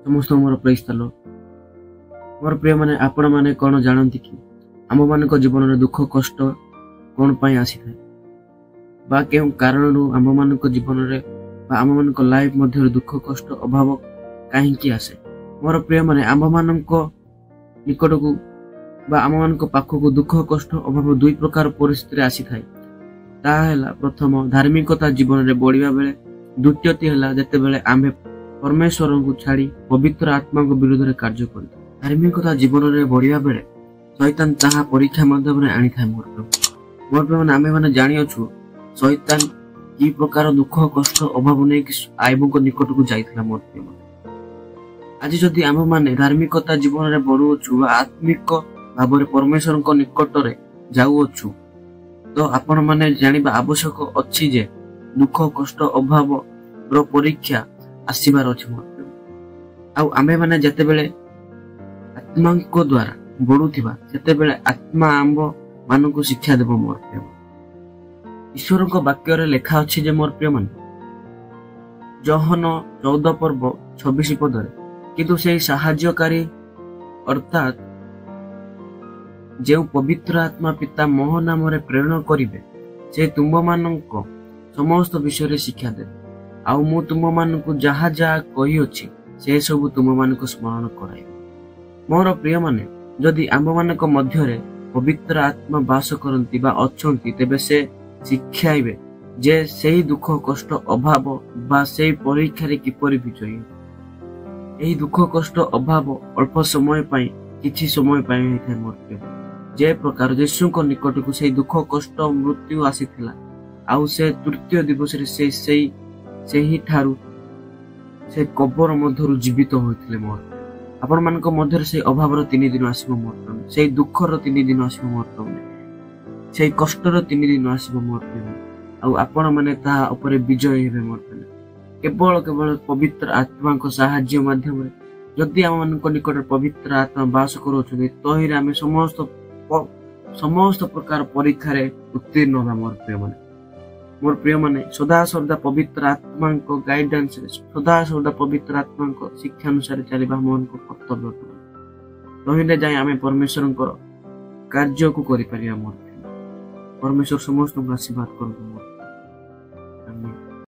समस्त मोर praise the Lord. मोर प्रिय माने आपण माने कोन जानंती कि आम मानक जीवन में दुख कष्ट कौन पाई आसी थाए बा केउ कारण आम मानक जीवन में बा आम मानक लाइफ मध्य दुख कष्ट अभाव कहीं आसे। मोर प्रिय माने आम मानक निकट को बा आम मानक पाखक दुख कष्ट अभाव दुई प्रकार परिस्थिति आसी थाए। ताहेला प्रथम धार्मिकता जीवन में बढ़िया बेले, द्वितीयटी है जेते बेले आमे परमेश्वर को छाड़ी पवित्र आत्मा को विरोध में कार्य कर। धार्मिकता जीवन में बढ़िया बेले शैतान ताहा परीक्षा माध्यम आनी था। मोर प्रिय आमे माने जानी अछु शैतान की प्रकार दुख कष्ट अभाव नहीं आईब निकट को जाइथिला। मोर प्रिय आज जदि आम माने धार्मिकता जीवन में बढ़ुअछु आत्मिक भाव में परमेश्वर को निकट रे जाउअछु तो आपण माने जानिबा आवश्यक अछि जे दुख कष्ट अभाव रो परीक्षा आसीबार अछि। मोर आ आमे माने जते बेले आत्मा को द्वारा बढ़ुथिबा सेते बेले आत्मा आंब मान को शिक्षा देव। मोर प्रिय ईश्वर को वाक्य रे लेखा अछि जे मोर प्रिय मन जोहन 14 पर्व 26 पद किंतु से सहायकारी अर्थात जो पवित्र आत्मा पिता मोह नाम रे प्रेरण करिवे से तुम मानक समस्त विषय शिक्षा दे। आउ मु तुम मानक जहा जहा कही अछि से सब तुम मानक स्मरण कराइबे। मोर प्रिय माने जदि आम मानक मध्य रे पवित्र आत्मा वास करंती बा अछंती तेबे से शिखाइबे जे सेही दुख कष्ट अभाव बा सेही परीक्षा रे किपरि विजयी। एही दुख कष्ट अभाव अल्प समय पाई किछि समय पाई होइଥାଏ। मोर प्रिय जे प्रकार यीशु को निकट को से दुख कष्ट मृत्यु आसीथिला आउ से तृतीय दिवस रे से ही ठारू से कबर मध्यरु जीवित होइथिले। मोर आपण मानक मध्य से अभाव रो 3 दिन आसीबो। मोर से दुख रो 3 दिन आसीबो। मोर से कष्ट रो 3 दिन आसीबो। मोर आउ आपण माने ता ऊपर विजय हेबे। मोर केवल केवल पवित्र आत्मा को सहाय्य माध्यम रे जदि आम मानक निकट पवित्र आत्मा वास करूछथि तहिरे आमे समस्त प्रकार परीक्षा रे उत्तीर्ण होबा। मोर प्रिय माने सदा सर्वदा पवित्र आत्मा को गाइडेंस सदा सर्वदा पवित्र आत्मा को शिक्षा अनुसार चलिबा मन को कर्तव्य तहिरे जाय आमे परमेश्वर को कार्य को करि परिया। मोर परमेश्वर समस्त को आशीर्वाद करू।